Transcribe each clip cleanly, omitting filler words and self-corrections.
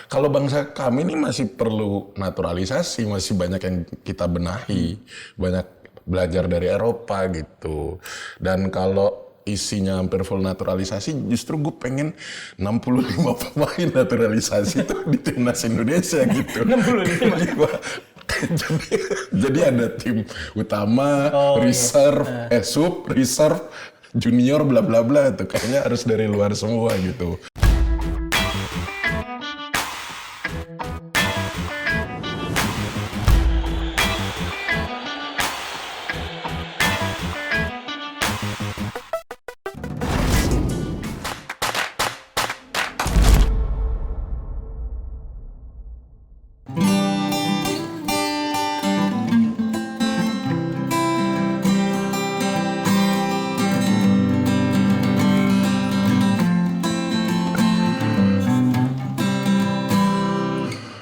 Kalau bangsa kami ini masih perlu naturalisasi, masih banyak yang kita benahi, banyak belajar dari Eropa gitu. Dan kalau isinya hampir full naturalisasi, justru gue pengen 65 pemain naturalisasi itu di timnas Indonesia gitu. 65? jadi ada tim utama, reserve, sub, reserve, junior, bla bla bla itu kayaknya harus dari luar semua gitu.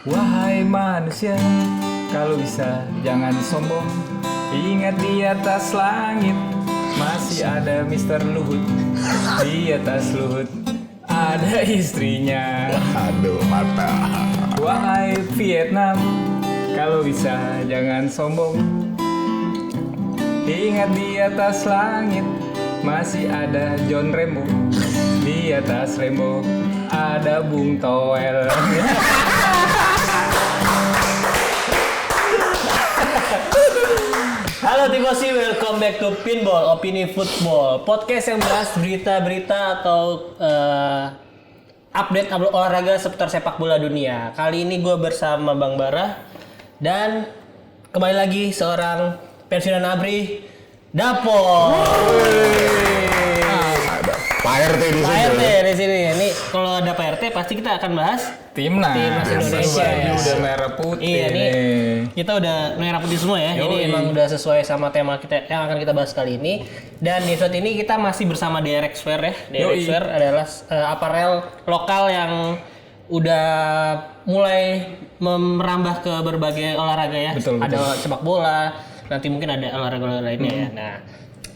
Wahai manusia, kalau bisa jangan sombong. Ingat di atas langit masih ada Mr. Luhut. Di atas Luhut ada istrinya. Aduh mata. Wahai Vietnam, kalau bisa jangan sombong. Ingat di atas langit masih ada John Rembo. Di atas Rembo ada Bung Toel. Halo Timosi, welcome back to Pinball, Opini Football, podcast yang bahas berita-berita atau update olahraga seputar sepak bola dunia. Kali ini gue bersama Bang Bara dan kembali lagi seorang pensiunan ABRI, Dapo. Ada Pak RT di Pak sini. RT di sini. Ini kalau ada Pak RT pasti kita akan bahas Timnas Indonesia. Baju udah merah putih. Iya nih. nih. Kita udah merah putih semua ya. Yoi. Ini emang udah sesuai sama tema kita yang akan kita bahas kali ini. Dan di episode ini kita masih bersama DRXwear ya. DRXwear adalah aparel lokal yang udah mulai merambah ke berbagai olahraga ya. Betul. Ada sepak bola, nanti mungkin ada olahraga lainnya ya. Nah,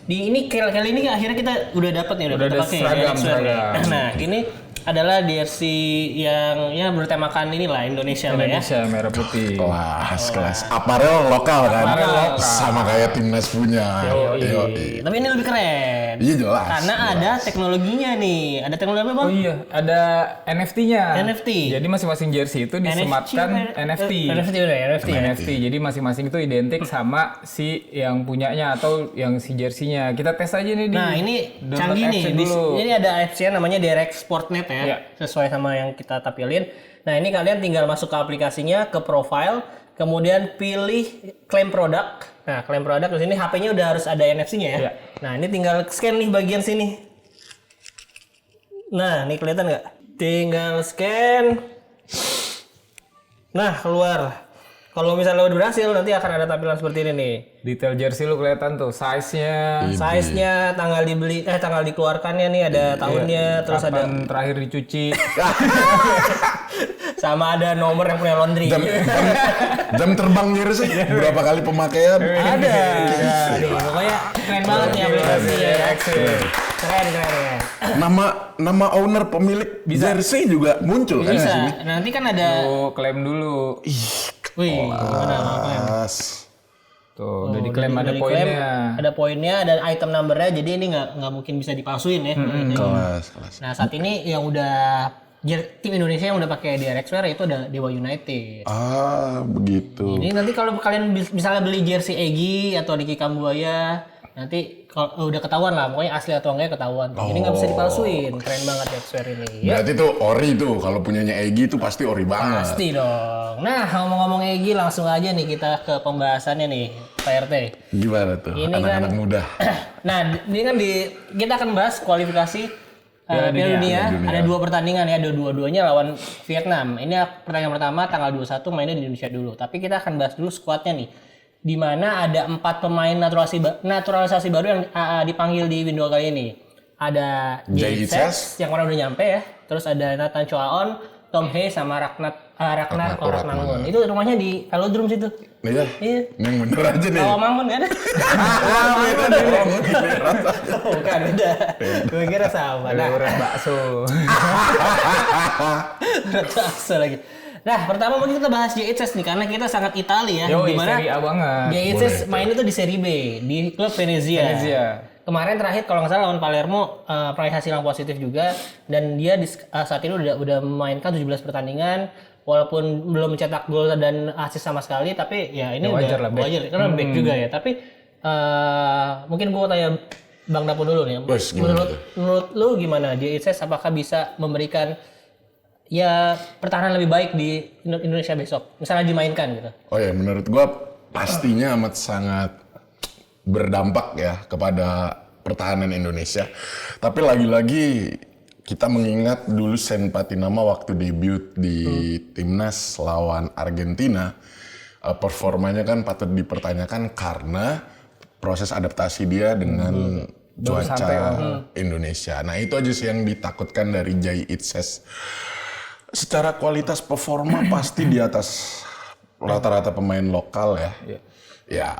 di ini kali ini akhirnya kita udah dapat nih Udah ada pakai seragam. Nah, ini adalah jersey yang ya bertemakan inilah Indonesia lah ya. Indonesia merah putih. Kelas aparel lokal kan, Aparel lokal. sama kayak timnas punya. Yoi. Tapi ini lebih keren. Iya jelas. Karena ada teknologinya nih. Ada teknologi apa Bang? Oh iya, ada NFT-nya. NFT. Jadi masing-masing jersey itu disematkan NFT. NFT udah ya, NFT. NFT. Jadi masing-masing itu identik sama si yang punyanya atau yang si jersey-nya. Kita tes aja nih. Nah ini download canggih nih. apps-nya dulu. Ini ada apps-nya namanya Direct Sportnet ya. Iya. Sesuai sama yang kita tampilin. Nah ini kalian tinggal masuk ke aplikasinya, ke profile, kemudian pilih claim product. Nah claim product di sini HP-nya udah harus ada NFC-nya ya. Iya. Nah ini tinggal scan nih bagian sini. Nah ini kelihatan nggak? Tinggal scan. Nah keluar. Kalau misalnya udah berhasil nanti akan ada tampilan seperti ini nih. Detail jersey lu kelihatan tuh, size-nya, Size-nya, tanggal dibeli, tanggal dikeluarkannya nih ada tahunnya, terus ada kapan terakhir dicuci. sama ada nomor yang punya laundry. Jam terbang jersey, berapa kali pemakaian? Ada. Nih, pokoknya keren banget nih aplikasi ya. Keren ya. Nama owner pemilik jersey juga muncul kan di sini. Bisa. Nanti kan ada. Lu klaim dulu. Wih, gimana klaim? Tuh, udah diklaim Udah ada diklaim, poinnya. Ada poinnya, ada item numbernya. Jadi ini nggak mungkin bisa dipalsuin ya. Kelas. Nah saat ini yang udah tim Indonesia yang udah pakai DRXwear itu ada Dewa United. Begitu. Ini nanti kalau kalian misalnya beli jersey Egy atau Diki Kambuaya, nanti kalau udah ketahuan lah, pokoknya asli atau enggak ketahuan. Jadi nggak bisa dipalsuin. Keren banget DRXwear ini. Ya. Berarti tuh ori tuh, kalau punyanya Egy tuh pasti ori banget. Pasti dong. Nah ngomong-ngomong Egy langsung aja nih kita ke pembahasannya nih Pak RT. Gimana tuh Ini anak-anak kan- muda? Nah ini kan kita akan bahas kualifikasi Piala Dunia. Ada 2 pertandingan ya, ada dua-duanya lawan Vietnam. Ini pertandingan pertama tanggal 21 mainnya di Indonesia dulu. Tapi kita akan bahas dulu skuadnya nih. Di mana ada 4 pemain naturalisasi baru yang dipanggil di window kali ini. Ada Jay Jay Itzes yang orang udah nyampe ya. Terus ada Nathan Choaon, Tom Hei sama Ragnar Oratmangun. Itu rumahnya di Velodrome situ. Iya. Iya. Yang bener aja nih. Rawamangun kan? Beda dong. Bukan, beda. Gue kira sama. Nah, Urat bakso. bakso lagi. Nah, pertama mungkin kita bahas JHS nih karena kita sangat Itali ya. Yoi, Dimana Serie A banget. JHS mainnya tuh di Serie B di klub Venezia. Kemarin terakhir kalau nggak salah lawan Palermo peraih hasil yang positif juga dan dia saat ini udah memainkan 17 pertandingan walaupun belum mencetak gol dan assist sama sekali tapi ya ini wajar lah, wajar karena back juga ya. Tapi mungkin gua tanya Bang Dapo dulu nih. Bos, Menurut lu gimana JHS apakah bisa memberikan ya pertahanan lebih baik di Indonesia besok? Misalnya dimainkan gitu. Oh ya, menurut gua pastinya amat sangat berdampak ya kepada pertahanan Indonesia. Tapi lagi-lagi kita mengingat dulu Sen Patinama waktu debut di timnas lawan Argentina, performanya kan patut dipertanyakan karena proses adaptasi dia dengan cuaca Indonesia. Nah itu aja sih yang ditakutkan dari JHS. Secara kualitas performa pasti di atas rata-rata pemain lokal ya. Ya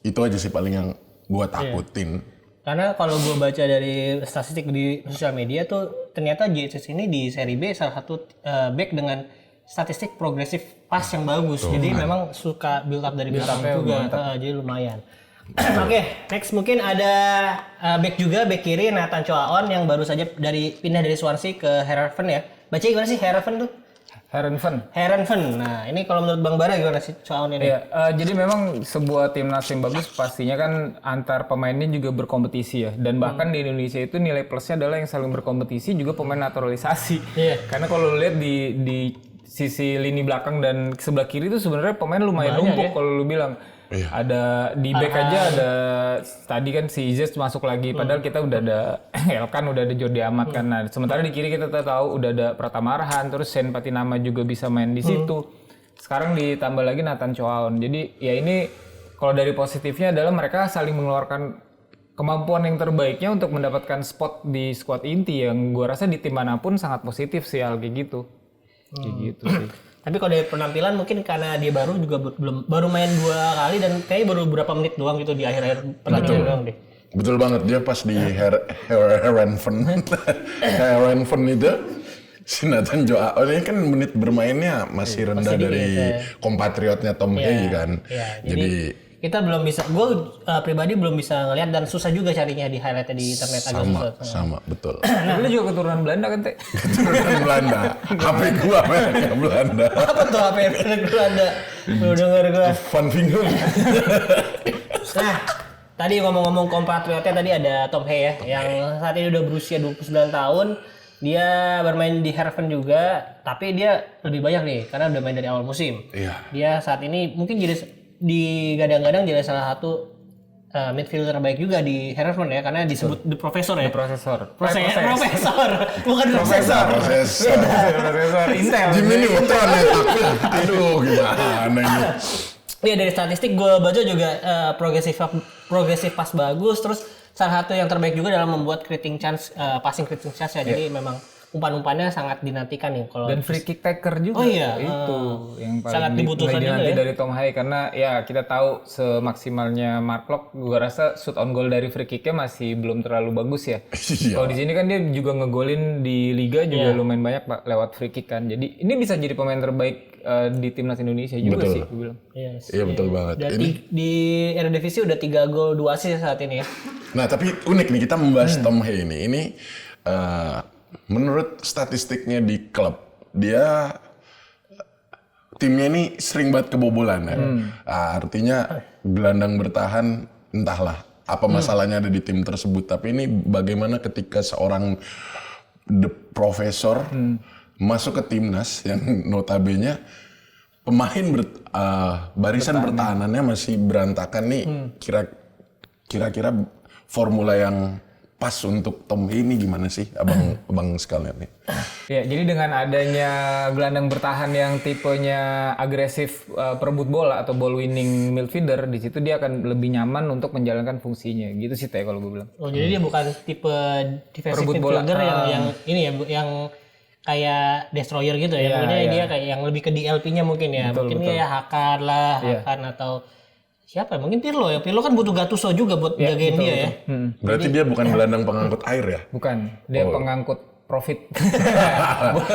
itu aja sih paling yang gua takutin. Karena kalau gue baca dari statistik di sosial media tuh ternyata JHS ini di Serie B salah satu back dengan statistik progresif pas yang bagus. Jadi memang suka build up dari belakang juga. Jadi lumayan. Oke, next mungkin ada back juga, back kiri Nathan Choaon yang baru saja pindah dari Swansea ke Heerenveen ya. Baca gimana sih Heerenveen tuh? Heerenveen. Nah, ini kalau menurut Bang Bara gimana sih Choaon ini? Iya, jadi memang sebuah timnas yang bagus pastinya kan antar pemainnya juga berkompetisi ya. Dan bahkan di Indonesia itu nilai plusnya adalah yang saling berkompetisi juga pemain naturalisasi. Iya. Karena kalau lu lihat di sisi lini belakang dan sebelah kiri itu sebenarnya pemain lumayan numpuk kalau lu bilang. Iya. Ada di back aja ada tadi kan si Izes masuk lagi padahal kita udah ada Elkan udah ada Jordi Amat kan. Nah, sementara di kiri kita tahu udah ada Pratama Arhan terus Sen Patinama juga bisa main di situ. Sekarang ditambah lagi Nathan Choaon. Jadi ya ini kalau dari positifnya adalah mereka saling mengeluarkan kemampuan yang terbaiknya untuk mendapatkan spot di skuad inti yang gua rasa di tim manapun sangat positif sih hal kayak gitu. Kayak gitu sih. Tapi kalau dari penampilan mungkin karena dia baru juga baru main 2 kali dan kayaknya baru beberapa menit doang gitu di akhir-akhir pertandingan doang deh. Betul banget, dia pas di Heerenveen itu si Nathan Choaon ini kan menit bermainnya masih rendah dari kompatriotnya Tom Hei kan. Jadi kita belum bisa, gue pribadi belum bisa ngeliat dan susah juga carinya di highlightnya di internet agak susah. Sama, betul. Nah, lu juga keturunan Belanda kan, Teh? Keturunan Belanda. HP gua mereknya Belanda. Apa tuh HP Belanda? Lu denger gua. Van Vinger. Nah, tadi ngomong-ngomong kompatriotnya tadi ada Tom Hei ya, yang saat ini udah berusia 29 tahun. Dia bermain di Heerenveen juga, tapi dia lebih banyak nih karena udah main dari awal musim. Iya. Dia saat ini mungkin jadi digadang-gadang jadi salah satu midfielder terbaik juga di Heerenveen ya karena disebut The Professor ya. Profesor, bukan Profesor. Profesor Intel. Jimmy Neutron ya tapi aduh gimana ini. Iya dari statistik gue baca juga progresif pas bagus terus salah satu yang terbaik juga dalam membuat passing creating chance ya. Jadi memang umpan-umpannya sangat dinantikan nih kalau dan free kick taker juga. Oh iya, itu yang paling sangat dibutuhkan dinanti juga ya. dari Tom Hei karena ya kita tahu semaksimalnya Mark Locke gua rasa shoot on goal dari free kicknya masih belum terlalu bagus ya. Iya. Kalau di sini kan dia juga ngegolin di liga juga lumayan banyak Pak lewat free kick kan. Jadi ini bisa jadi pemain terbaik di timnas Indonesia juga Betul. sih gua bilang. Iya betul banget. Dan Ini di Eredivisie udah 3 gol 2 assist saat ini ya. Nah tapi unik nih kita membahas Tom Hei ini. Ini menurut statistiknya di klub dia timnya ini sering banget kebobolan ya. Artinya gelandang bertahan entahlah apa masalahnya ada di tim tersebut. Tapi ini bagaimana ketika seorang The Professor masuk ke timnas yang notabene pemain barisan pertahanannya masih berantakan nih. Kira-kira formula yang pas untuk Tom Hei ini gimana sih abang sekalian nih? Ya, jadi dengan adanya gelandang bertahan yang tipenya agresif perebut bola atau ball winning midfielder, di situ dia akan lebih nyaman untuk menjalankan fungsinya. Gitu sih Teh kalau gue bilang. Oh, jadi dia bukan tipe defensive Perebut bola. midfielder yang ini ya yang kayak destroyer gitu ya. Iya, Mungkin iya. dia kayak yang lebih ke DLP-nya mungkin ya. Betul, Mungkin betul. ya Hakan lah, Iya. Hakan atau siapa? Mungkin Pirlo ya. Pirlo kan butuh Gattuso juga buat Iya, jagain betul, dia betul. ya. Berarti dia bukan gelandang pengangkut air ya? Bukan, dia Oh. pengangkut profit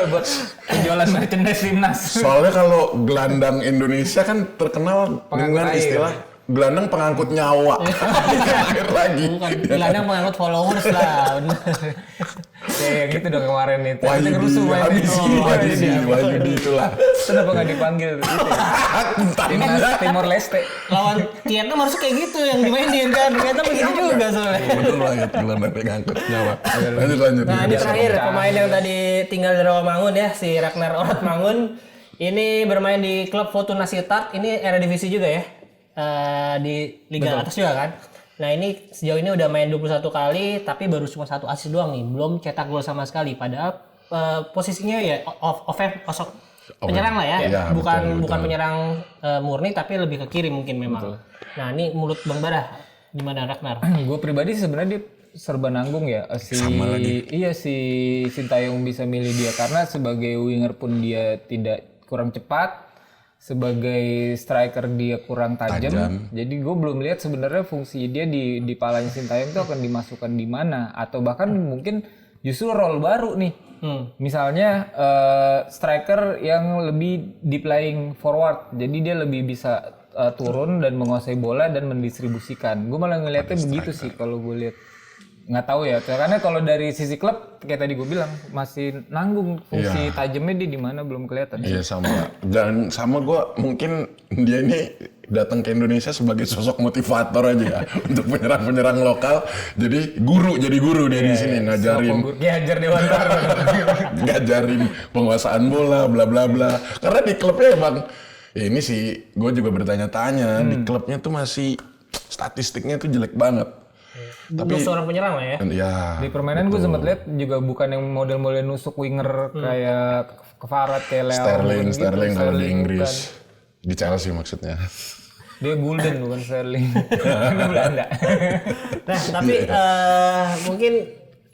buat penjualan merchandise timnas. Soalnya kalau gelandang Indonesia kan terkenal Pengangkut dengan air. istilah gelandang pengangkut nyawa. Air lagi. Bukan gelandang pengangkut followers lah. Ya gitu dong kemarin itu. Kita Wahyudi, ngerusuh main Wahyudi itulah. Kenapa nggak dipanggil itu ya? Timnas Timor Leste. Lawan Vietnam harusnya kayak gitu yang dimainin kan. Ternyata begitu juga soalnya. Betul banget gelandang pengangkut nyawa. Lanjut. Nah ini terakhir pemain yang tadi tinggal di Rawamangun ya, si Ragnar Oratmangun. Ini bermain di klub Fortuna Sittard. Ini Eredivisie juga ya, di Liga atas juga kan. Nah ini sejauh ini udah main 21 kali, tapi baru cuma 1 assist doang nih, belum cetak gol sama sekali. Padahal posisinya ya penyerang lah ya, Iya, bukan betul. bukan penyerang murni, tapi lebih ke kiri mungkin memang. Nah ini menurut Bang Bara gimana Ragnar? Gue pribadi sebenarnya dia serba nanggung ya Sama lagi. Iya si Sintayong bisa milih dia karena sebagai winger pun dia kurang cepat, sebagai striker dia kurang tajam. Jadi gue belum lihat sebenarnya fungsi dia di palanya Sintayong itu akan dimasukkan di mana atau bahkan mungkin justru role baru nih. Misalnya striker yang lebih deep lying forward, jadi dia lebih bisa turun dan menguasai bola dan mendistribusikan. Gue malah ngelihatnya begitu sih kalau gue lihat. Nggak tahu ya, karena kalau dari sisi klub kayak tadi gue bilang masih nanggung fungsi tajamnya dia di mana belum kelihatan. Iya sama. Dan sama gue mungkin dia ini datang ke Indonesia sebagai sosok motivator aja ya untuk penyerang-penyerang lokal. Jadi guru dia di sini ngajarin. Hajar Dewantara. Ngajarin penguasaan bola bla bla bla. Karena di klubnya emang ini sih gue juga bertanya-tanya di klubnya tuh masih statistiknya tuh jelek banget. Tapi seorang penyerang lah ya. Ya. Di permainan gue sempat lihat juga bukan yang model-model nusuk winger kayak Kevarat kayak Leo. Sterling kalau di Inggris. bukan. Di Chelsea maksudnya. Dia Gulden bukan Sterling. Di Belanda. Nah, tapi mungkin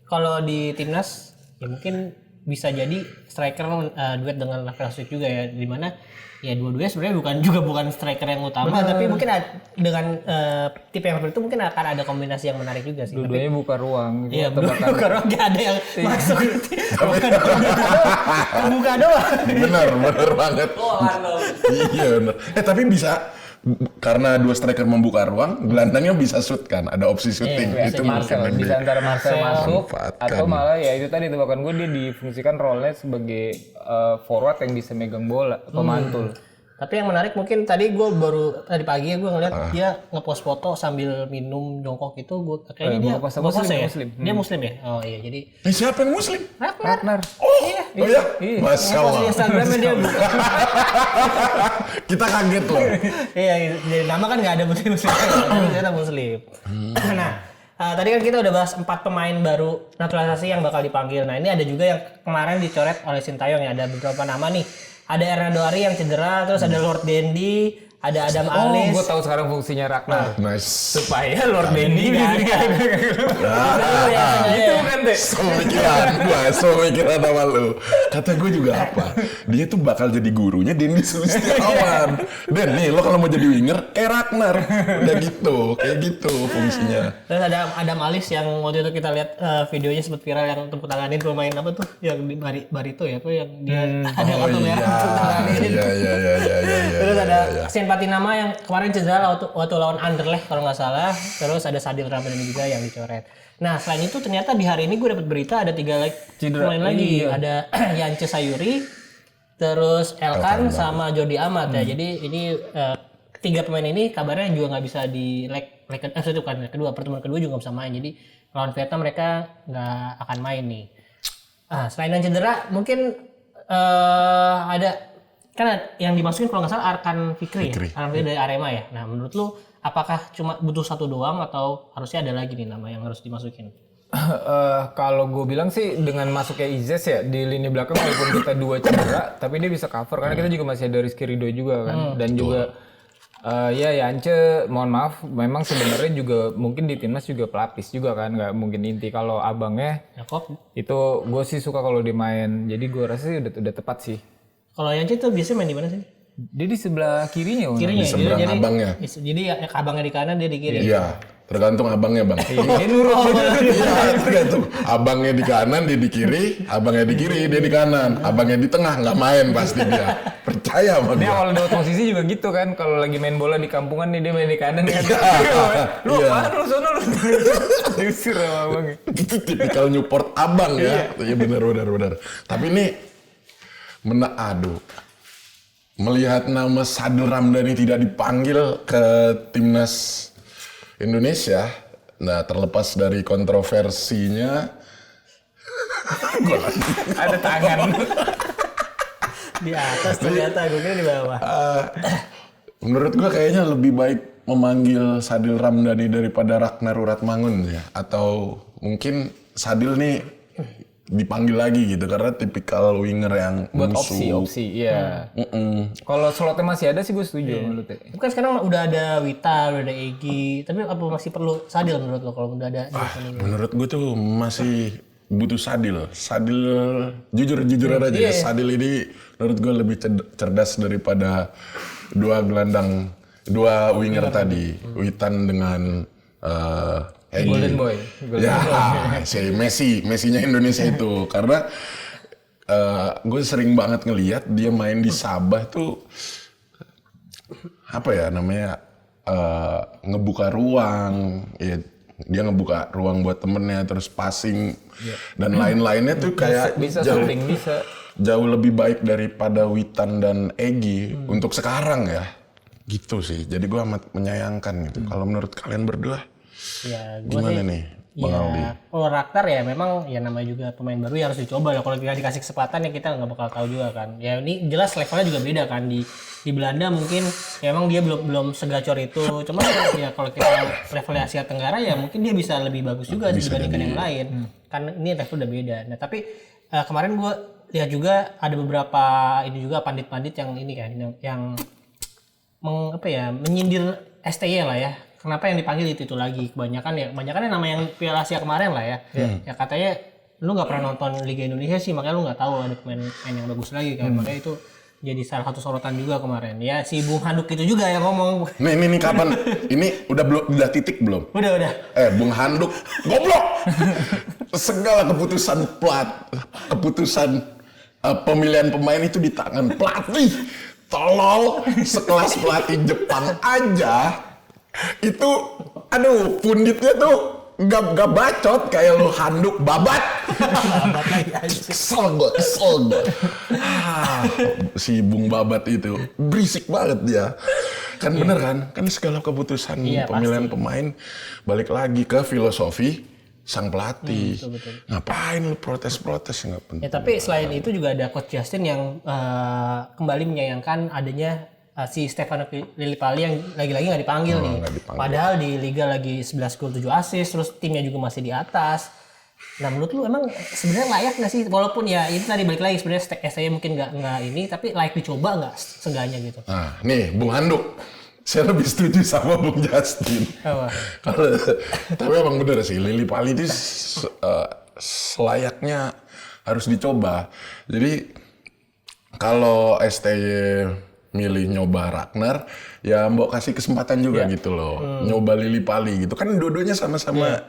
kalau di timnas ya mungkin bisa jadi striker duet dengan Rafael juga ya, di mana ya dua-duanya sebenarnya bukan striker yang utama, tapi mungkin dengan tipe yang seperti itu mungkin akan ada kombinasi yang menarik juga sih. Dua-duanya buka ruang. Iya, bukan ruang, gak ada yang masuk. Buka doang. bener banget. Iya bener. Tapi bisa karena dua striker membuka ruang, gelandangnya bisa shoot kan, ada opsi shooting. Iya, Itu Marcel mungkin bisa antara Marcel masuk manfaatkan. atau malah ya itu tadi tebakan gue dia difungsikan role-nya sebagai forward yang bisa megang bola, pemantul. Tapi yang menarik mungkin tadi tadi pagi ya gue ngeliat dia ngepost foto sambil minum jongkok itu, gue kayaknya dia buka puasa buka puasa ya? Muslim. Dia muslim ya? Oh iya, jadi Siapa yang muslim? Ragnar. Oh iya. Masya ngepost di Allah. Instagramnya dia buka. Kita kaget loh. Iya, dari nama kan nggak ada muslim, tapi ternyata muslim. Nah, tadi kan kita udah bahas 4 pemain baru naturalisasi yang bakal dipanggil. Nah, ini ada juga yang kemarin dicoret oleh Sintayong ya. Ada beberapa nama nih. Ada Hernando Ari yang cedera, terus ada Lord Dendi, ada Adam Oh, Alis. gue tahu sekarang fungsinya Ragnar. Nice. Supaya Lord Dendi Itu kan deh. Semikiran sama lu. Kata gue juga apa? Dia tuh bakal jadi gurunya Dendi Sulistiawan. Den nih lo kalau mau jadi winger kayak Ragnar. Udah gitu, kayak gitu fungsinya. Terus ada Adam Alis yang waktu itu kita lihat videonya sempat viral yang tepuk tanganin pemain apa tuh? Yang di Barito ya, apa yang dia ada kartu merah tepuk tanganin. Iya. Terus ada Simpati nama yang kemarin cedera waktu lawan Anderlecht kalau nggak salah. Terus ada Sadil Ramdhani juga yang dicoret. Nah selain itu ternyata di hari ini gue dapat berita ada 3 pemain lagi. Ada Yance Sayuri, terus Elkan sama Jordi Amat ya. Jadi ini 3 pemain ini kabarnya juga nggak bisa di pertemuan kedua juga nggak bisa main. Jadi lawan Vietnam mereka nggak akan main nih. Selain yang cedera mungkin ada kan yang dimasukin kalau nggak salah Arkan Fikri. Ya? Arkan Fikri dari Arema ya. Nah menurut lu apakah cuma butuh 1 doang atau harusnya ada lagi nih nama yang harus dimasukin? Kalau gue bilang sih dengan masuknya Izes ya di lini belakang walaupun kita 2 cedera, tapi dia bisa cover karena kita juga masih ada Rizky Ridho juga kan, dan juga Ya Yance, mohon maaf, memang sebenarnya juga mungkin di timnas juga pelapis juga kan, nggak mungkin inti. Kalau abangnya, Yakob. itu gue sih suka kalau dia main. Jadi gue rasa sih udah tepat sih. Kalau Yance tuh biasanya main di mana sih? Dia di sebelah kirinya. Kirinya. Di seberang jadi, abangnya. Jadi abangnya di kanan, dia di kiri. Iya, tergantung abangnya bang. Dia nurut. Iya, tergantung. Abangnya di kanan, dia di kiri. Abangnya di kiri, dia di kanan. Abangnya di tengah, nggak main pasti dia. Percaya sama Dia dia. awal dapat posisi juga gitu kan. Kalau lagi main bola di kampungan nih dia main di kanan kan. Lu Iya. apaan lu sono lu. Diusir sama abangnya. Itu tipikal Newport abang ya. Iya benar. Tapi ini aduh. Melihat nama Sadil Ramdhani tidak dipanggil ke timnas Indonesia, nah terlepas dari kontroversinya, Ada tangan. Di atas ternyata, gue kira di bawah. menurut gua kayaknya lebih baik memanggil Sadil Ramdhani daripada Ragnar Uratmangun ya, atau mungkin Sadil nih dipanggil lagi gitu karena tipikal winger yang Buat musuh. opsi, iya. Kalau slotnya masih ada sih gue setuju menurut gue. Bukan sekarang udah ada Wita, udah ada Egy, tapi apa masih perlu Sadil menurut lo kalau udah ada? Menurut gue tuh masih butuh Sadil. Sadil jujur aja ya. Sadil ini menurut gue lebih cerdas daripada dua winger tadi, Witan dengan Egy. Golden Boy. Ya, si Messi-nya Indonesia itu karena gue sering banget ngelihat dia main di Sabah tuh apa ya namanya ngebuka ruang, ya dia ngebuka ruang buat temennya terus passing dan lain-lainnya tuh kayak Bisa shooting, bisa. jauh lebih baik daripada Witan dan Egy untuk sekarang ya gitu sih. Jadi gue amat menyayangkan gitu. Kalau menurut kalian berdua Ya, gua gimana sih, nih Bang Aldi? kalau Ragnar ya memang ya namanya juga pemain baru ya harus dicoba lah. Kalau kita dikasih kesempatan ya kita nggak bakal tahu juga kan. Ya ini jelas levelnya juga beda kan di Belanda mungkin ya emang dia belum segacor itu. Cuma ya kalau kita levelnya Asia Tenggara ya mungkin dia bisa lebih bagus juga dibandingkan yang lain. Kan ini level udah beda. Nah tapi kemarin gue lihat juga ada beberapa ini juga pandit-pandit yang ini kan yang menyindir STY lah ya. Kenapa yang dipanggil itu lagi kebanyakan nama yang Piala Asia kemarin lah ya. Ya katanya lu nggak pernah nonton Liga Indonesia sih makanya lu nggak tahu ada pemain yang bagus lagi kan. Makanya itu jadi salah satu sorotan juga kemarin. Ya si Bung Handuk itu juga yang ngomong. Nih kapan? Ini udah titik belum? Udah. Bung Handuk, goblok! Segala keputusan pemilihan pemain itu di tangan pelatih. Tolol, sekelas pelatih Jepang aja itu, aduh, punditnya tuh nggak bacot kayak lo Handuk babat. Kesel gue. Si Bung Babat itu berisik banget dia. Kan bener kan segala keputusan pemilihan pemain balik lagi ke filosofi sang pelatih. Betul. Ngapain lu protes nggak penting. Ya tapi selain itu juga ada Coach Justin yang kembali menyayangkan adanya si Stefano Lillipali yang lagi-lagi nggak dipanggil nih. Padahal di Liga lagi 11 gol 7 assist, terus timnya juga masih di atas. Nah menurut lu emang sebenarnya layak nggak sih? Walaupun ya ini tadi balik lagi sebenarnya STY mungkin nggak ini, tapi layak dicoba nggak seenggaknya gitu? Nah nih Bung Handuk, saya lebih setuju sama Bung Justin. Tapi emang bener sih, Lillipali itu selayaknya harus dicoba. Jadi kalau STY milih nyoba Ragnar, ya mbok kasih kesempatan juga gitu loh. Nyoba Lillipali gitu. Kan dua-duanya sama-sama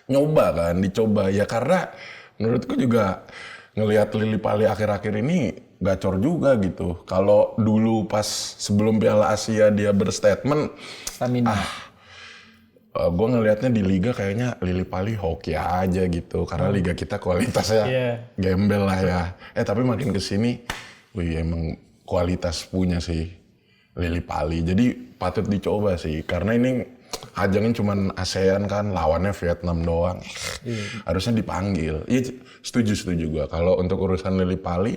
nyoba kan, dicoba. Ya karena menurutku juga ngelihat Lillipali akhir-akhir ini gacor juga gitu. Kalau dulu pas sebelum Piala Asia dia berstatement, gue ngelihatnya di liga kayaknya Lillipali hoki aja gitu. Karena liga kita kualitasnya gembel lah ya. Tapi makin kesini, wih emang kualitas punya sih Lillipali. Jadi patut dicoba sih. Karena ini ajangnya cuman ASEAN kan, lawannya Vietnam doang. Harusnya dipanggil. Iya setuju gue. Kalau untuk urusan Lillipali,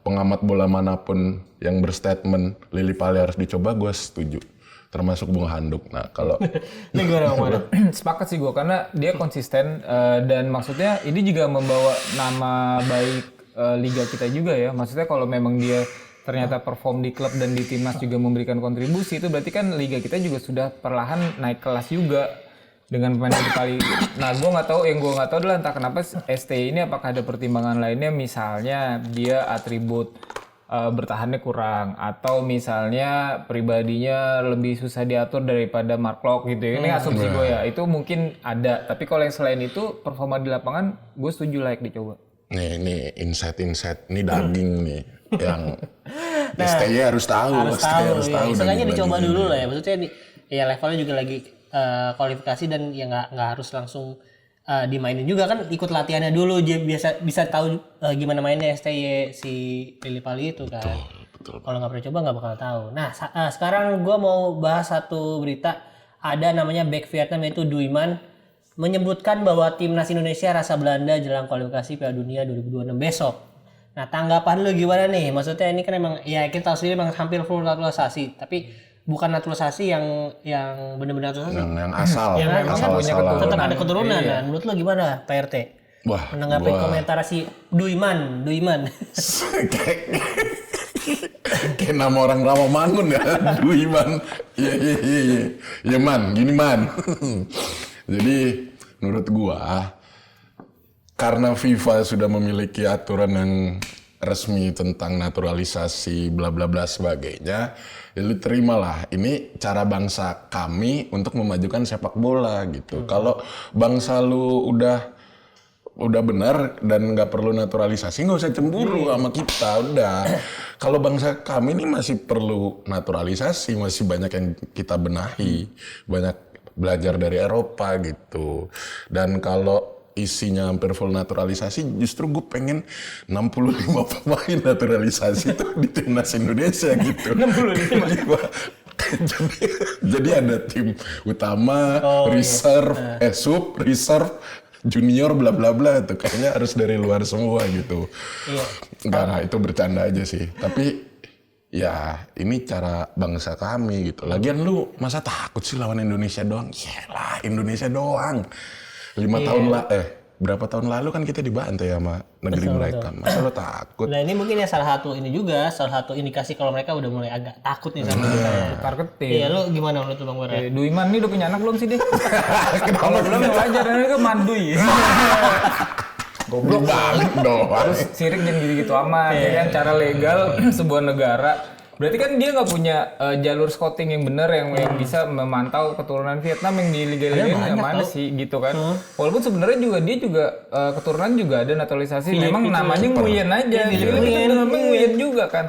pengamat bola manapun yang berstatement Lillipali harus dicoba, gue setuju. Termasuk Bung Handuk. Nah kalau ini gimana? Sepakat sih gue karena dia konsisten dan maksudnya ini juga membawa nama baik liga kita juga ya. Maksudnya kalau memang dia ternyata perform di klub dan di timnas juga memberikan kontribusi, itu berarti kan liga kita juga sudah perlahan naik kelas juga dengan pemain yang kali. Nah, gue nggak tahu adalah entah kenapa STY ini apakah ada pertimbangan lainnya, misalnya dia atribut bertahannya kurang, atau misalnya pribadinya lebih susah diatur daripada Mark Locke gitu ya. Ini asumsi gue ya, itu mungkin ada. Tapi kalau yang selain itu performa di lapangan, gue setuju layak dicoba. Nih insight, ini daging nih yang STY harus tahu. Harus tahu. Istilahnya dicoba dulu lah ya. Maksudnya ya levelnya juga lagi kualifikasi dan ya nggak harus langsung dimainin juga kan, ikut latihannya dulu dia bisa tahu gimana mainnya STY si Lily Pali itu kan. Betul. Kalau nggak pernah coba nggak bakal tahu. Nah sekarang gue mau bahas satu berita. Ada namanya back Vietnam yaitu Duy Man menyebutkan bahwa timnas Indonesia rasa Belanda jelang kualifikasi Piala Dunia 2026 besok. Nah tanggapan lu gimana nih? Maksudnya ini kan emang ya kita tahu sendiri emang hampir full naturalisasi, tapi bukan naturalisasi yang benar-benar naturalisasi. Yang asal. Yang asal tetap ada keturunan. Nah, menurut lo gimana, Pak RT? Wah, menanggapi komentar si Duy Man. Kayak nama orang Rawamangun ya, Duy Man. Iya man, gini man. Jadi menurut gua karena FIFA sudah memiliki aturan yang resmi tentang naturalisasi bla bla bla sebagainya, ya lu terimalah ini cara bangsa kami untuk memajukan sepak bola gitu. Kalau bangsa lu udah benar dan nggak perlu naturalisasi, nggak usah cemburu sama kita udah. Kalau bangsa kami ini masih perlu naturalisasi, masih banyak yang kita benahi, banyak belajar dari Eropa gitu. Dan kalau isinya hampir full naturalisasi, justru gue pengen 65 pemain naturalisasi itu di timnas Indonesia gitu. 65? Jadi ada tim utama, reserve, junior, bla bla bla itu kayaknya harus dari luar semua gitu. Iya. Enggak, itu bercanda aja sih. Tapi ya ini cara bangsa kami gitu. Lagian lu masa takut sih lawan Indonesia doang? Yalah, Indonesia doang. 5 tahun berapa tahun lalu kan kita dibantai sama negeri mereka. Masa lo takut? Nah ini mungkin ya salah satu indikasi kalau mereka udah mulai agak takut nih sama kita. Targetin. Iya, lo gimana menurut Bang Bara? Duy Man nih udah punya anak belum sih dia? Kalau belum ya wajar, ini kan Manduy. Goblok balik dong. Terus sirik jangan gitu-gitu amat, ya kan cara legal sebuah negara. Berarti kan dia nggak punya jalur scouting yang benar yang bisa memantau keturunan Vietnam yang di liga-liga yang mana sih gitu kan. Walaupun sebenarnya dia juga keturunan juga ada naturalisasi. Memang namanya Nguyen aja. Jadi kita namanya Nguyen juga kan.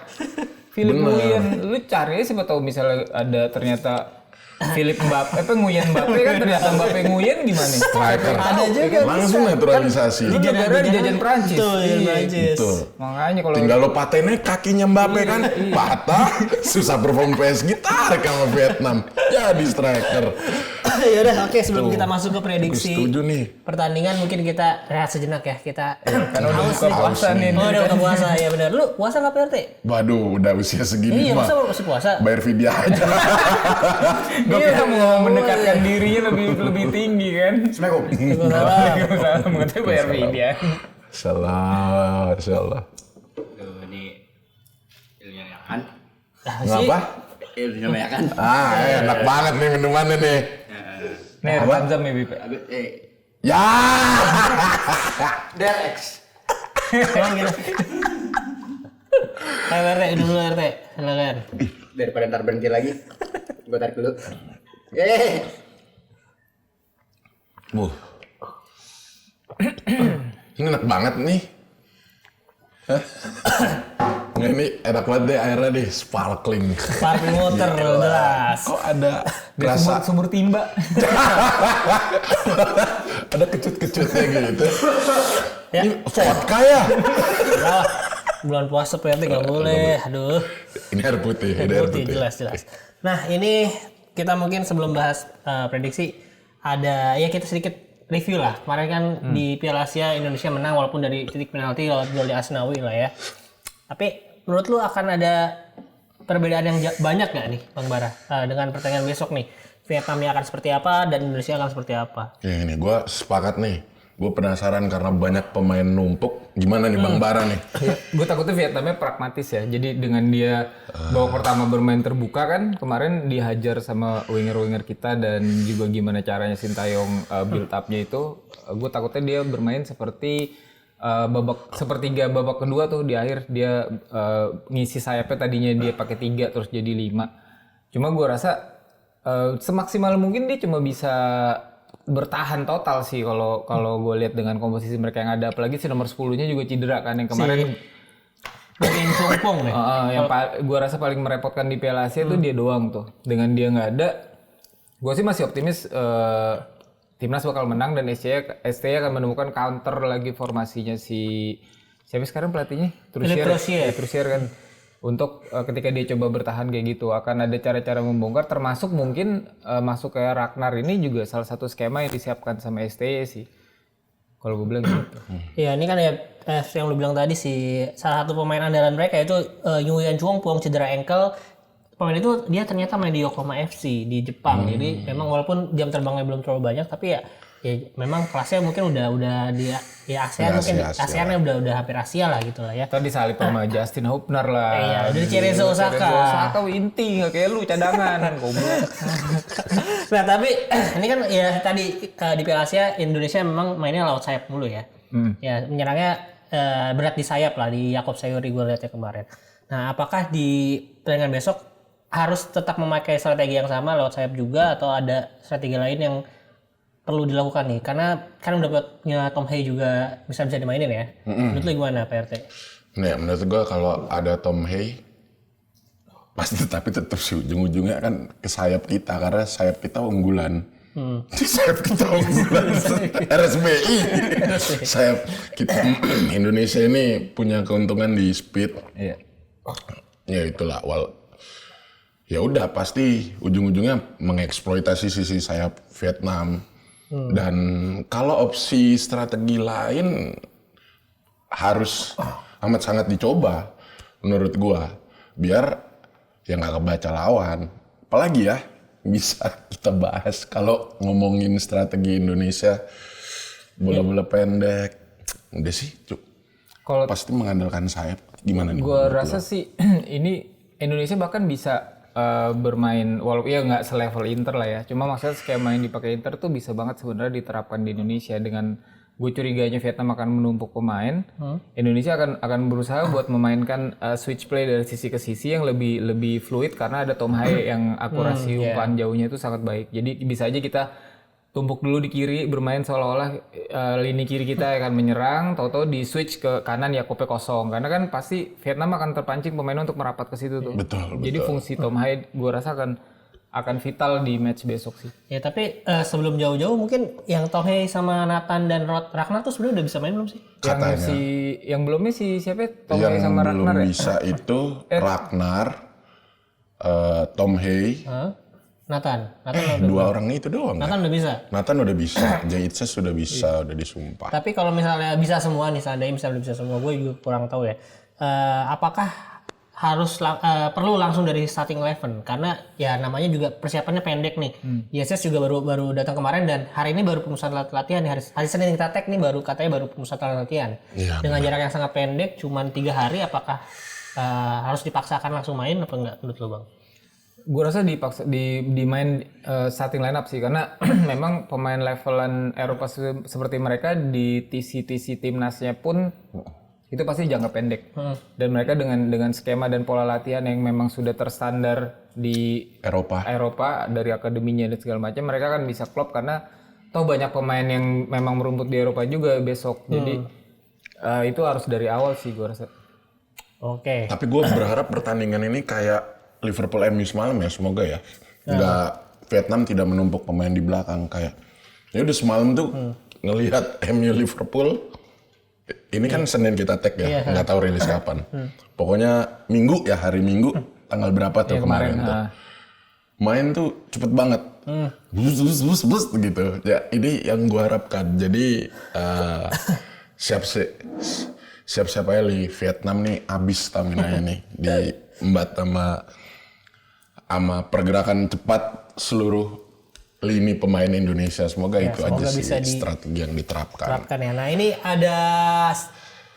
Philip Nguyen, lu cari siapa tahu misalnya ada ternyata Philip Mbappe, Nguyen Mbappe kan ternyata Mbappe Nguyen gimana? Striker. Ada juga langsung naturalisasi. Lu negara dijajan Prancis. Betul. Makanya kalau tinggal lo patennya kakinya Mbappe kan patah, susah perform PSG, tarik sama Vietnam. Jadi striker. Ya udah, oke, sebelum kita masuk ke prediksi setuju nih. pertandingan, mungkin kita rehat sejenak ya. Kita kan udah buka puasa nih. Oh, udah buka puasa ya benar. Lu puasa nggak PRT? Waduh, udah usia segini Iya, mah. masa masih puasa? Bayar vidya aja. Gue kira mau mendekatkan dirinya lebih tinggi kan. Assalamualaikum. Waalaikumsalam, katanya bayar media. Salah. Tuh, ini ilmunya ya kan? Ngapa? Ilmunya ya kan? Enak banget nih minumannya nih. Nih, Panzam nih, Bip. Ya. Derex. Emang gitu. Ayo RT, dulu RT, silakan. Daripada ntar berhenti lagi, gue tarik dulu. Ini enak banget nih. Ini enak banget deh airnya deh, sparkling. Sparkling water, jelas. Kok ada Dari rasa sumur timba. ada kecut-kecutnya gitu. Ya. Ini vodka ya? Nah, bulan puasa PRT nggak boleh, aduh. Ini air putih, Jelas. Nah ini kita mungkin sebelum bahas prediksi ada ya kita sedikit review lah. Kemarin kan di Piala Asia Indonesia menang walaupun dari titik penalti lewat gol di Asnawi lah ya. Tapi menurut lu akan ada perbedaan yang banyak nggak nih Bang Bara dengan pertandingan besok nih? Vietnamnya akan seperti apa dan Indonesia akan seperti apa? Ya ini gue sepakat nih. Gue penasaran karena banyak pemain numpuk. Gimana nih Bang Bara nih? Ya, gue takutnya Vietnamnya pragmatis ya. Jadi dengan dia babak pertama bermain terbuka kan, kemarin dihajar sama winger-winger kita dan juga gimana caranya Sintayong build up-nya itu, gue takutnya dia bermain seperti sepertiga babak kedua tuh di akhir dia ngisi sayapnya tadinya dia pakai 3 terus jadi 5. Cuma gue rasa semaksimal mungkin dia cuma bisa bertahan total sih kalau gue lihat dengan komposisi mereka yang ada, apalagi si nomor 10-nya juga cedera kan yang kemarin. Bikin sumpung nih. Yang gue rasa paling merepotkan di Piala Asia itu dia doang tuh. Dengan dia nggak ada, gue sih masih optimis timnas bakal menang dan STY akan menemukan counter lagi formasinya si siapa sekarang pelatihnya? Trussier kan. Untuk ketika dia coba bertahan kayak gitu akan ada cara-cara membongkar, termasuk mungkin masuk kayak Ragnar ini juga salah satu skema yang disiapkan sama STY sih. Kalau gue bilang gitu. Iya, ini kan ya yang lu bilang tadi sih, salah satu pemain andalan mereka itu Nguyen Chuong Puong cedera ankle. Pemain itu dia ternyata main di Yokohama FC di Jepang. Jadi memang walaupun jam terbangnya belum terlalu banyak, tapi ya memang kelasnya mungkin udah di ASEAN, mungkin ASEAN-nya udah hampir Asia lah gitu lah ya. Tadi salip sama Justin Hubner lah. Iya, udah Cerezo Osaka. Osaka inti nggak kayak lu cadangan. Goblok. Nah tapi ini kan ya tadi di Piala Asia Indonesia memang mainnya laut sayap mulu ya. Ya menyerangnya berat di sayap lah, di Yakob Sayuri gue lihatnya kemarin. Nah apakah di pertandingan besok harus tetap memakai strategi yang sama lewat sayap juga atau ada strategi lain yang perlu dilakukan nih? Karena kan udah punya Tom Hay juga bisa dimainin ya. Menurut lu gimana Pak RT? Nah, menurut gue kalau ada Tom Hay pasti tapi tetap sih ujung-ujungnya kan ke sayap kita karena sayap kita unggulan. Sayap kita unggulan RSBI. Sayap kita Indonesia ini punya keuntungan di speed. Iya. Ya itulah ya udah pasti ujung-ujungnya mengeksploitasi sisi sayap Vietnam. Dan kalau opsi strategi lain harus amat sangat dicoba menurut gua biar ya nggak kebaca lawan. Apalagi ya bisa kita bahas kalau ngomongin strategi Indonesia bola-bola pendek. Udah sih, kalau pasti mengandalkan sayap. Gimana nih? Gua rasa sih ini Indonesia bahkan bisa bermain walaupun ya nggak selevel Inter lah ya, cuma maksudnya skema yang dipakai Inter tuh bisa banget sebenarnya diterapkan di Indonesia. Dengan gue curiganya Vietnam akan menumpuk pemain, Indonesia akan berusaha buat memainkan switch play dari sisi ke sisi yang lebih fluid karena ada Tom Hay yang akurasi umpan jauhnya itu sangat baik. Jadi bisa aja kita tumpuk dulu di kiri, bermain seolah-olah lini kiri kita akan menyerang, tahu-tahu di switch ke kanan Yakobnya kosong. Karena kan pasti Vietnam akan terpancing pemain untuk merapat ke situ tuh. Betul. Jadi fungsi Tom Hay gue rasa akan vital di match besok sih. Ya tapi sebelum jauh-jauh mungkin yang Tom Hay sama Nathan dan Ragnar tuh sebenarnya udah bisa main belum sih? Katanya. Yang belumnya siapa? Tom Hay sama Ragnar belum ya? bisa itu Ragnar, Tom Hay. Nathan Dua orang itu doang. Nathan udah bisa. Nathan udah bisa, Jaitses sudah bisa, udah disumpah. Tapi kalau misalnya bisa semua nih, seandainya misalnya bisa semua, gue juga kurang tahu ya. Apakah harus perlu langsung dari starting 11? Karena ya namanya juga persiapannya pendek nih. Jaitses juga baru datang kemarin dan hari ini baru pemusatan latihan. Hari Senin kita tag nih baru pemusatan latihan. Ya, dengan jarak yang sangat pendek, cuman 3 hari. Apakah harus dipaksakan langsung main apa enggak menurut lo Bang? Gue rasa dimain starting lineup sih karena memang pemain levelan Eropa seperti mereka di TC timnasnya pun itu pasti jangka pendek. Dan mereka dengan skema dan pola latihan yang memang sudah terstandar di Eropa dari akademinya dan segala macam, mereka kan bisa klop karena toh banyak pemain yang memang merumput di Eropa juga besok. Jadi itu harus dari awal sih gue rasa. Oke. Tapi gue berharap pertandingan ini kayak Liverpool MU semalam ya, semoga ya. Vietnam tidak menumpuk pemain di belakang kayak. Ya udah semalam tuh ngelihat MU Liverpool. Ini kan Senin kita tag ya, nggak tahu rilis kapan. Pokoknya Minggu ya, hari Minggu tanggal berapa tuh kemarin tuh. Main tuh cepet banget. Bus gitu. Ya ini yang gue harapkan. Jadi siap-siap aja li Vietnam nih abis stamina-nya nih diembat sama pergerakan cepat seluruh lini pemain Indonesia. Semoga itu semoga aja bisa sih strategi yang diterapkan. terapkan ya. Nah ini ada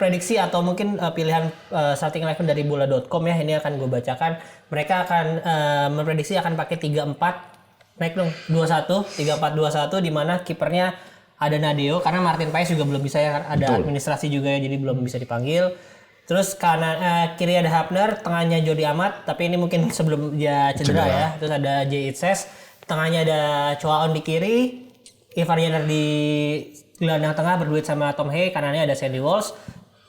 prediksi atau mungkin pilihan starting eleven dari bola.com ya. Ini akan gue bacakan. Mereka akan memprediksi akan pakai 3-4, naik dong 2-1, 3-4-2-1 di mana kipernya ada Nadeo karena Martin Paes juga belum bisa ya, ada Betul. administrasi juga ya, jadi belum bisa dipanggil. Terus kanan kiri ada Hapner, tengahnya Jordi Amat, tapi ini mungkin sebelum dia cedera ya. Terus ada Jay Itzes, tengahnya ada Choaon di kiri, Ivar Jenner di gelandang tengah berduet sama Tom Hay, kanannya ada Sandy Walsh.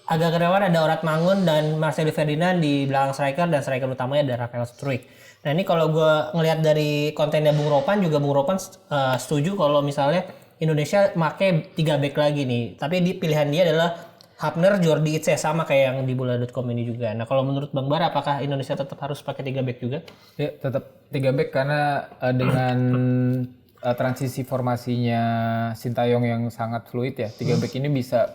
Agak ke depan ada Orat Mangun dan Marcelo Ferdinand di belakang striker, dan striker utamanya ada Rafael Struijk. Nah ini kalau gue ngelihat dari kontennya Bung Ropan juga, Bung Ropan setuju kalau misalnya Indonesia make 3 back lagi nih. Tapi pilihan dia adalah Hapner, Jordi Itzes, sama kayak yang di bola.com ini juga. Nah kalau menurut Bang Bara, apakah Indonesia tetap harus pakai 3 back juga? Ya, tetap 3 back karena dengan transisi formasinya Sintayong yang sangat fluid ya. 3 back ini bisa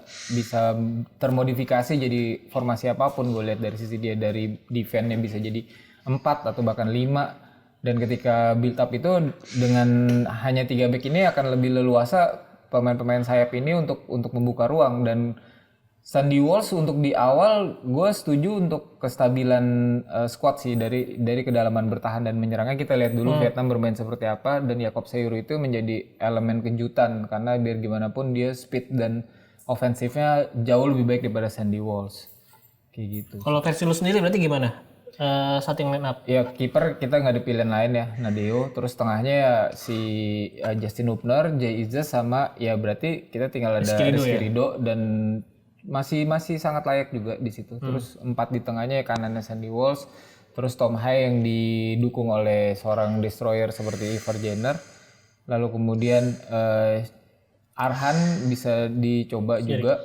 termodifikasi jadi formasi apapun. Gue lihat dari sisi dia, dari defense-nya bisa jadi 4 atau bahkan 5. Dan ketika build up itu dengan hanya 3 back ini akan lebih leluasa pemain-pemain sayap ini untuk membuka ruang. Dan Sandy Walsh untuk di awal gue setuju untuk kestabilan squad sih, dari kedalaman bertahan dan menyerangnya. Kita lihat dulu Vietnam bermain seperti apa, dan Jakob Sayuri itu menjadi elemen kejutan karena biar gimana pun dia speed dan ofensifnya jauh lebih baik daripada Sandy Walsh kayak gitu. Kalau versi lu sendiri berarti gimana? Starting line up? Ya kiper kita nggak ada pilihan lain ya, Nadeo. Terus tengahnya ya si Justin Hubner, Jay Itzes, sama ya berarti kita tinggal ada Rizky Ridho dan masih sangat layak juga di situ. Terus 4 di tengahnya ya, kanannya Sandy Walsh, terus Tom Hay yang didukung oleh seorang destroyer seperti Ivar Jenner. Lalu kemudian Arhan bisa dicoba juga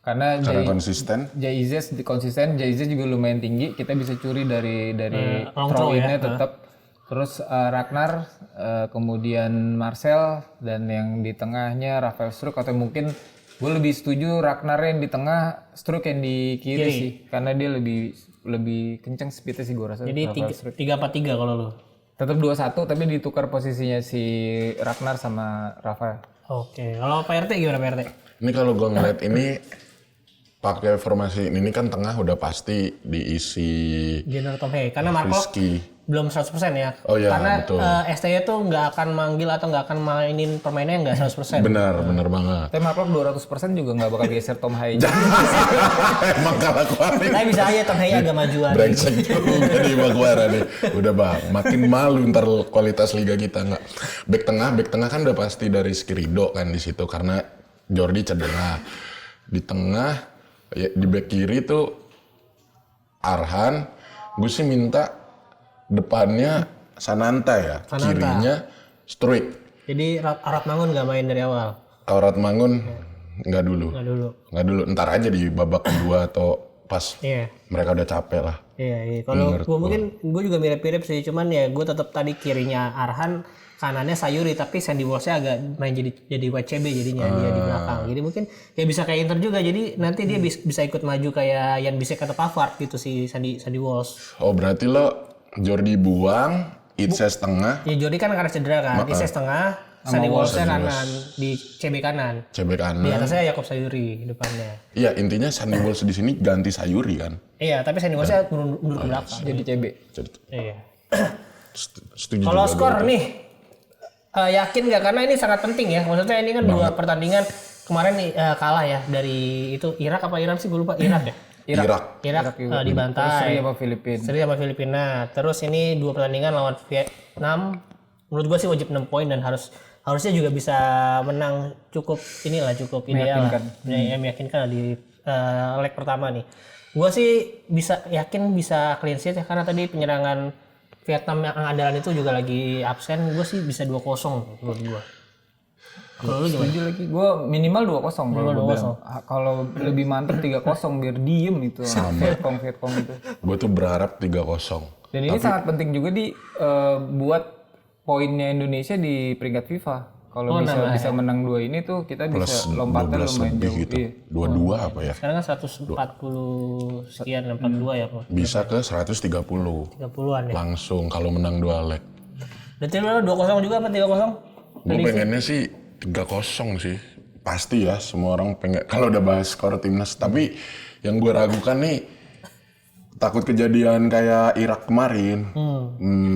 karena konsisten. Jay Itzes konsisten, Jay Itzes juga lumayan tinggi, kita bisa curi dari throw in-nya tetap. Terus Ragnar, kemudian Marcel, dan yang di tengahnya Rafael Struijk, atau mungkin gue lebih setuju Ragnar yang di tengah, Struijk yang di kiri sih, karena dia lebih kenceng speednya sih gue rasa. Jadi 3-4-3 kalau lu? Tetap 2-1 tapi ditukar posisinya si Ragnar sama Rafael. Oke, kalau Pak RT gimana Pak RT? Ini kalau gue ngeliat ini pakai formasi ini kan tengah udah pasti diisi Jenner, Tom Hay, karena Marco Rizky. belum 100% ya. Oh iya, karena betul. STY tuh nggak akan manggil atau nggak akan mainin permainannya nggak 100%. Benar banget. Tapi Mark 200% juga nggak bakal geser Tom Hay. Emang kalah kuarin. Tapi bisa aja Tom Hay agak majuan. Brengsek juga nih Maguire nih. Udah bang, makin malu ntar kualitas liga kita nggak. Back tengah kan udah pasti dari Rizky Ridho kan di situ karena Jordi cedera. Di tengah, ya, di back kiri tuh Arhan. Gue sih minta depannya Sananta ya, kirinya Struijk. Jadi Arat Mangun nggak main dari awal? Aurat Mangun nggak dulu. Nggak dulu, ntar aja di babak kedua atau pas mereka udah capek lah. Iya. Kalau gue mungkin gue juga mirip-mirip sih, cuman ya gue tetap tadi kirinya Arhan, kanannya Sayuri, tapi Sandy Walsh-nya agak main jadi WCB jadinya dia di belakang. Jadi mungkin ya bisa kayak Inter juga, jadi nanti dia bisa ikut maju kayak Jan Bisek atau Pavard gitu si Sandy Walsh. Oh berarti lo Jordi buang, Itzes tengah. Ya Jordi kan karena cedera kan, Itzes tengah, Sandy Walsh-nya kanan di CB kanan. CB kanan. Di atasnya Jakob Sayuri depannya. Iya intinya Sandy Walsh di sini ganti Sayuri kan. Iya, tapi Sandy Walsh-nya mundur ke belakang. Jadi CB. Iya. Setuju. Kalau juga skor gue. nih, yakin nggak? Karena ini sangat penting ya. Maksudnya ini kan 2 pertandingan kemarin nih kalah ya dari itu Irak apa Iran sih, gue lupa. Irak ya. Irak. Dibantai. Seri sama Filipina. Terus ini 2 pertandingan lawan Vietnam. Menurut gue sih wajib 6 poin dan harusnya juga bisa menang cukup ideal. Meyakinkan di leg pertama nih. Gue sih yakin bisa clean sheet ya, karena tadi penyerangan Vietnam yang andalan itu juga lagi absen. Gue sih bisa 2-0 menurut gue. Kalau lu gimana? Setuju lagi, gue minimal 2-0 kalau lebih mantep 3-0 biar diem itu Vietcong itu. Gue tuh berharap 3-0. Dan ini sangat penting juga buat poinnya Indonesia di peringkat FIFA. Kalau bisa menang 2 ini tuh kita bisa lompatnya lumayan jauh. Gitu. 22 apa ya? Sekarang kan 140 sekian, 42 ya Pak? Bisa ke 130. 30-an ya? Langsung kalau menang 2 leg. Berarti lu 2-0 juga apa 3-0? Gue pengennya sih 3-0 sih. Pasti ya, semua orang pengen. Kalau udah bahas skor timnas, tapi yang gue ragukan nih takut kejadian kayak Irak kemarin.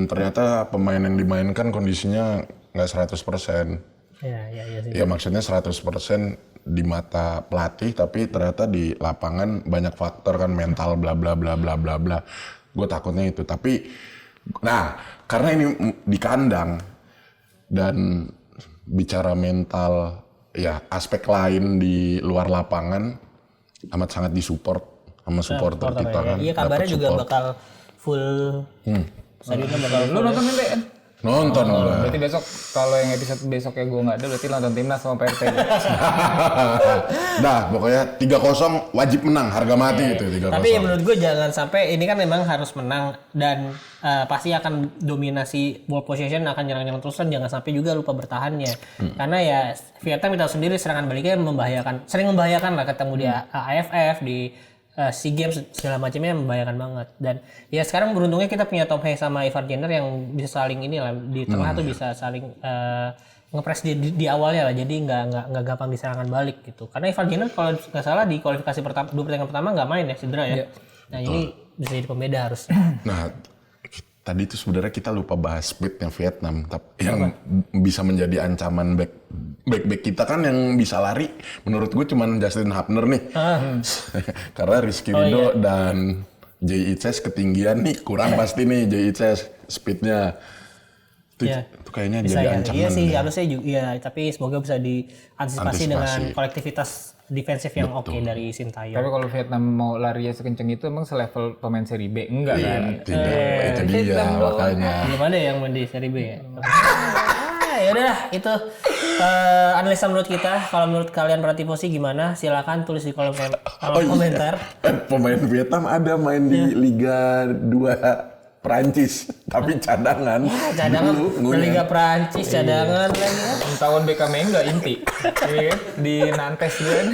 Ternyata pemain yang dimainkan kondisinya nggak 100%. Iya sih. Ya maksudnya 100% di mata pelatih, tapi ternyata di lapangan banyak faktor kan, mental bla bla bla bla bla bla. Gue takutnya itu. Tapi, nah karena ini di kandang dan bicara mental, ya aspek lain di luar lapangan amat sangat disupport sama supporter kita kan. Iya, kabarnya Dapat juga support. bakal full. Stadionnya bakal Lu nonton nanti kan? Nonton gua. Berarti besok kalau yang episode besoknya gue nggak ada, berarti nonton timnas sama PRT. Nah, pokoknya 3-0 wajib menang, harga mati itu 3-0. Tapi ya menurut gue jangan sampai, ini kan memang harus menang dan pasti akan dominasi ball possession, akan nyerang-nyerang terus, dan jangan sampai juga lupa bertahannya. Karena ya Vietnam kita sendiri serangan baliknya sering membahayakan lah, ketemu di AFF, di SEA Games segala macamnya, membahayakan banget. Dan ya sekarang beruntungnya kita punya Tom Hanks sama Ivar Jenner yang bisa saling inilah di tengah tuh bisa saling ngepres di awalnya lah, jadi nggak gampang diserangan balik gitu. Karena Ivar Jenner kalau nggak salah di kualifikasi pertama, 2 pertandingan pertama nggak main ya, cedera ya. Nah ini bisa jadi pembeda harus. Nah, tadi itu sebenarnya kita lupa bahas speednya Vietnam, tapi yang bisa menjadi ancaman back kita kan yang bisa lari, menurut gue cuman Justin Hubner nih. Karena Rizky Ridho dan Jay Ices ketinggian nih, kurang pasti nih Jay Ices speednya. Itu kayaknya Bisa jadi ya. ancaman. Iya sih, ya. harusnya juga ya, tapi semoga bisa diantisipasi dengan kolektivitas defensif yang oke dari Sintayong. Tapi kalau Vietnam mau larinya sekenceng itu emang selevel pemain seri B? Enggak kan? Tidak, itu dia makanya. Belum ada yang main di seri B ya. Ya udah, itu analisa menurut kita. Kalau menurut kalian Pratiposi gimana? Silakan tulis di kolom komentar. Pemain Vietnam ada main di Liga 2 Prancis, tapi cadangan. Cadangan Dulu, Liga Prancis, cadangan lagi ya. Tahun Beckham enggak inti. Ini kan di Nantes kan.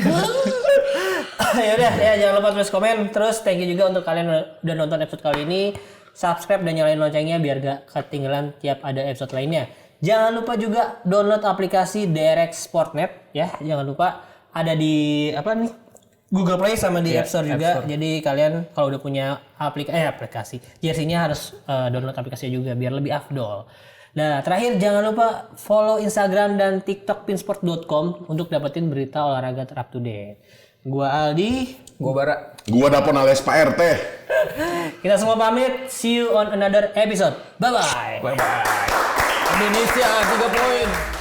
Ya udah, ya jangan lupa tulis komen. Terus thank you juga untuk kalian udah nonton episode kali ini. Subscribe dan nyalain loncengnya biar gak ketinggalan tiap ada episode lainnya. Jangan lupa juga download aplikasi DRX Sportnet ya. Jangan lupa ada di Google Play sama di App Store juga. Jadi kalian kalau udah punya aplikasi jersey-nya harus download aplikasinya juga biar lebih afdol. Nah, terakhir jangan lupa follow Instagram dan TikTok pinsport.com untuk dapetin berita olahraga up to date. Gua Aldi, Gua Bara. Gua Dapon alias Pak RT. kita semua pamit. See you on another episode. Bye bye. Bye bye. Indonesia 3 poin.